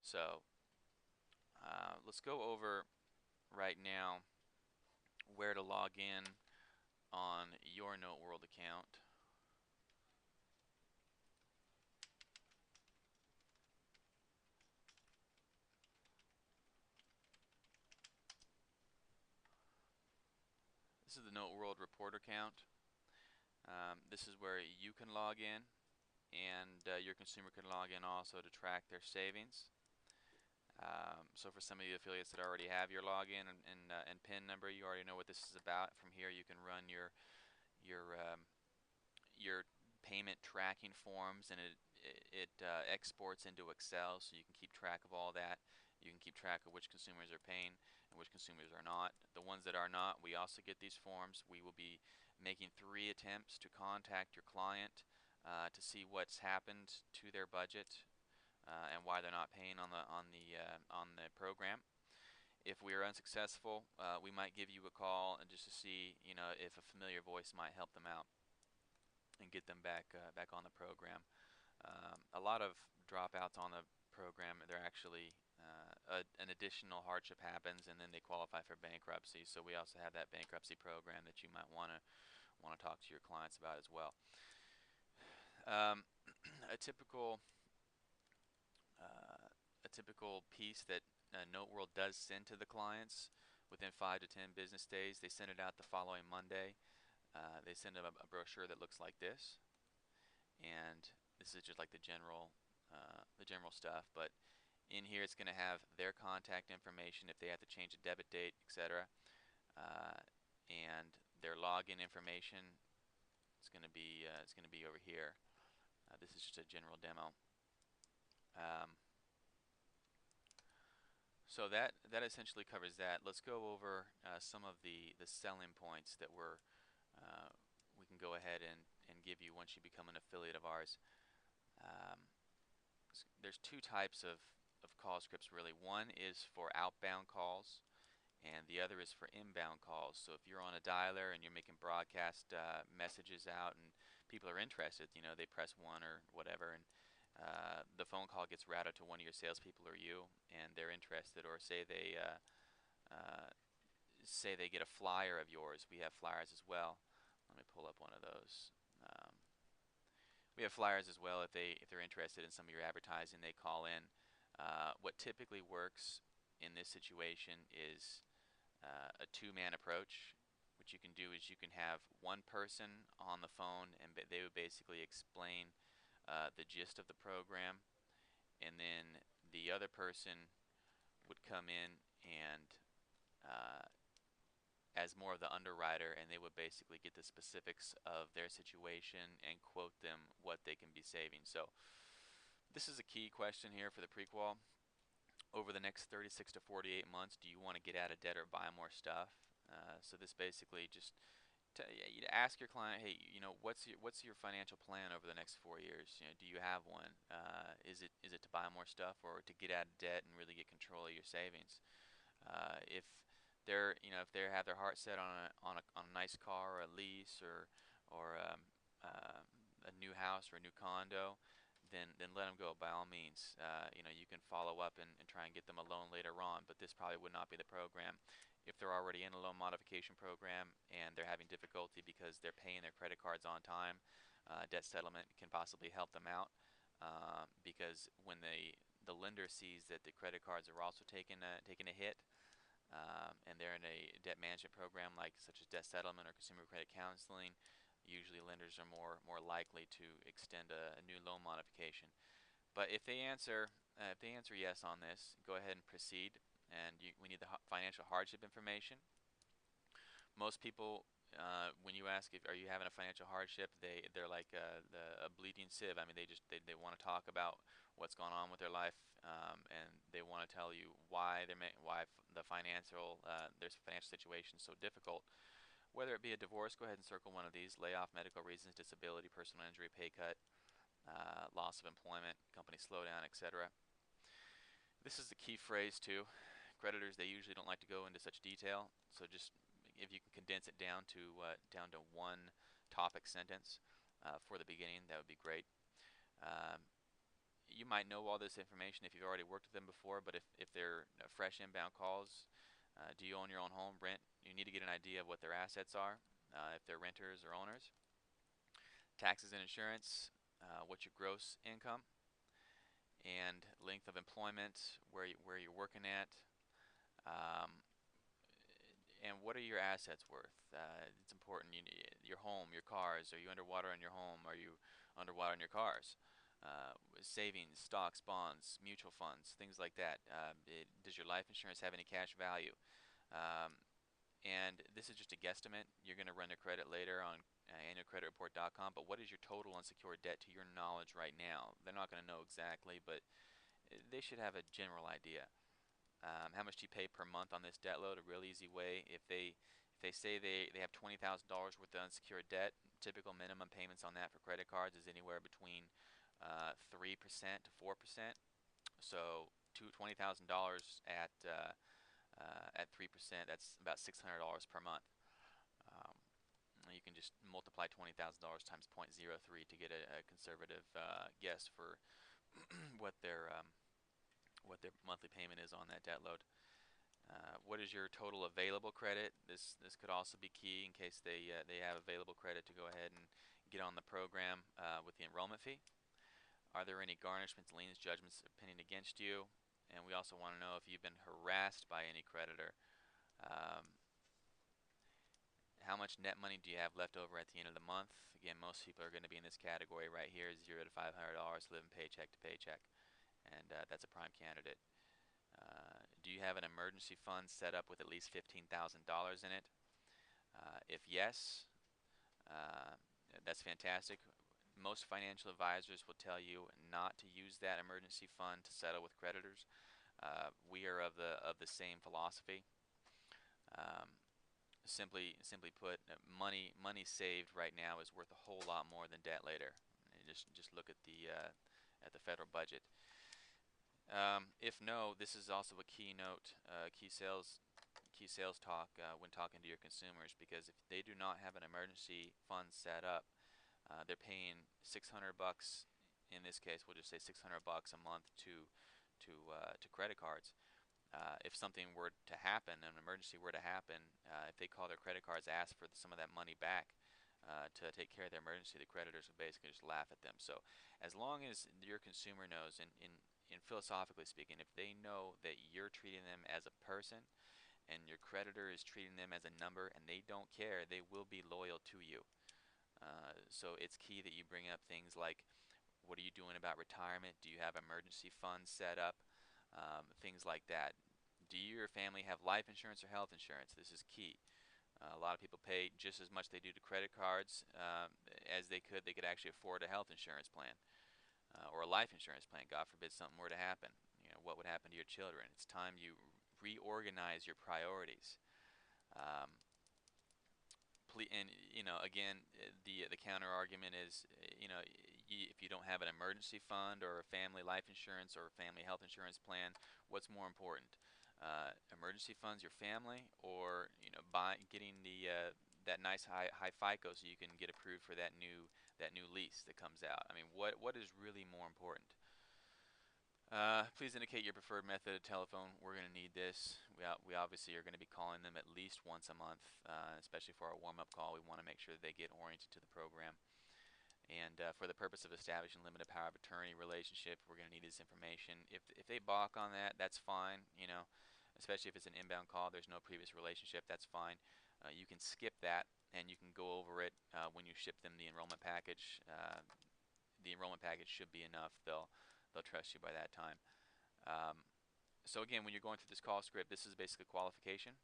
So let's go over right now where to log in on your Note World account. This is the Note World report account. This is where you can log in, and your consumer can log in also to track their savings. So for some of you affiliates that already have your login and PIN number, you already know what this is about. From here, you can run your your payment tracking forms, and it exports into Excel, so you can keep track of all that. You can keep track of which consumers are paying and which consumers are not. The ones that are not, we also get these forms. We will be making 3 attempts to contact your client to see what's happened to their budget and why they're not paying on the program. If we are unsuccessful, we might give you a call and just to see, if a familiar voice might help them out and get them back on the program. A lot of dropouts on the program, they're actually an additional hardship happens, and then they qualify for bankruptcy. So we also have that bankruptcy program that you might want to talk to your clients about as well. Um, a typical a typical piece that Note World does send to the clients within 5 to 10 business days. They send it out the following Monday. They send them a brochure that looks like this, and this is just like the general stuff. But in here, it's going to have their contact information if they have to change a debit date, etc., and their login information. It's going to be over here. This is just a general demo. So that essentially covers that. Let's go over some of the selling points that we can go ahead and give you once you become an affiliate of ours. Um, there's 2 types of call scripts really. One is for outbound calls, and the other is for inbound calls. So if you're on a dialer and you're making broadcast messages out and people are interested, they press 1 or whatever, and the phone call gets routed to one of your salespeople or you, and they're interested, or uh, say they get a flyer of yours. We have flyers as well. Let me pull up one of those. Um, we have flyers as well. If they're interested in some of your advertising, they call in. What typically works in this situation is a 2-man approach. What you can do is you can have one person on the phone, and they would basically explain the gist of the program, and then the other person would come in and uh, as more of the underwriter, and they would basically get the specifics of their situation and quote them what they can be saving. So this is a key question here for the prequal. Over the next 36 to 48 months, do you want to get out of debt or buy more stuff? So this basically just you ask your client, hey, what's your financial plan over the next 4 years? Do you have one? Is it to buy more stuff or to get out of debt and really get control of your savings? If if they have their heart set on a nice car or a lease or uh, a new house or a new condo, then let them go by all means. You can follow up and try and get them a loan later on, but this probably would not be the program. If they're already in a loan modification program and they're having difficulty because they're paying their credit cards on time, debt settlement can possibly help them out, because when the lender sees that the credit cards are also taking a hit, and they're in a debt management program such as debt settlement or consumer credit counseling, usually lenders are more likely to extend a new loan modification. But if they answer yes on this, go ahead and proceed. And we need the financial hardship information. Most people, when you ask if are you having a financial hardship, they're like a bleeding sieve. I mean, they want to talk about what's going on with their life, and they want to tell you why the their financial situation is so difficult. Whether it be a divorce, go ahead and circle one of these: layoff, medical reasons, disability, personal injury, pay cut, loss of employment, company slowdown, etc. This is the key phrase too. Creditors, they usually don't like to go into such detail, so just if you can condense it down to one topic sentence for the beginning, that would be great. Um, you might know all this information if you've already worked with them before, but if they're fresh inbound calls, do you own your own home, rent? You need to get an idea of what their assets are, if they're renters or owners. Taxes and insurance, what's your gross income, and length of employment, where you're working at, um, and what are your assets worth? It's important. Your home, your cars. Are you underwater on your home? Are you underwater on your cars? Savings, stocks, bonds, mutual funds, things like that. Does your life insurance have any cash value? Um, and this is just a guesstimate. You're going to run a credit later on annualcreditreport.com, but what is your total unsecured debt to your knowledge right now? They're not going to know exactly, but they should have a general idea. How much do you pay per month on this debt load? A real easy way. If they say they have $20,000 worth of unsecured debt, typical minimum payments on that for credit cards is anywhere between 3% to 4%. So $20,000 at 3%, that's about $600 per month. Um, you can just multiply $20,000 times 0.03 to get a conservative guess for what their monthly payment is on that debt load. What is your total available credit? This could also be key in case they have available credit to go ahead and get on the program with the enrollment fee. Are there any garnishments, liens, judgments pending against you? And we also want to know if you've been harassed by any creditor. How much net money do you have left over at the end of the month? Again, most people are going to be in this category right here, $0 to $500, living paycheck to paycheck, and that's a prime candidate. Do you have an emergency fund set up with at least $15,000 in it? If yes, that's fantastic. Most financial advisors will tell you not to use that emergency fund to settle with creditors. We are of the same philosophy. Simply put, money saved right now is worth a whole lot more than debt later. And just look at the federal budget. If no, this is also a keynote, key sales talk when talking to your consumers, because if they do not have an emergency fund set up, they're paying $600. In this case, we'll just say $600 a month to credit cards. If something were to happen, an emergency were to happen, if they call their credit cards, ask for some of that money back to take care of their emergency, the creditors would basically just laugh at them. So as long as your consumer knows, in philosophically speaking, if they know that you're treating them as a person and your creditor is treating them as a number and they don't care, they will be loyal to you. So it's key that you bring up things like, what are you doing about retirement? Do you have emergency funds set up? Things like that. Do you or your family have life insurance or health insurance? This is key. A lot of people pay just as much they do to credit cards as they could actually afford a health insurance plan or a life insurance plan. God forbid something were to happen. What would happen to your children? It's time you reorganize your priorities. And again, the counter argument is, if you don't have an emergency fund or a family life insurance or a family health insurance plan, what's more important? Emergency funds, your family, or getting that nice high FICO so you can get approved for that new lease that comes out. I mean, what is really more important? Please indicate your preferred method of telephone. We're going to need this. We obviously are going to be calling them at least once a month, especially for our warm-up call. We want to make sure that they get oriented to the program. And for the purpose of establishing limited power of attorney relationship, we're going to need this information. If they balk on that, that's fine. Especially if it's an inbound call, there's no previous relationship, that's fine. You can skip that, and you can go over it when you ship them the enrollment package. The enrollment package should be enough. They'll trust you by that time. So again, when you're going through this call script, this is basically qualification.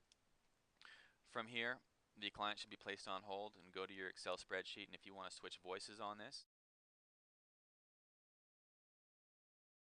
From here, the client should be placed on hold and go to your Excel spreadsheet, and if you want to switch voices on this,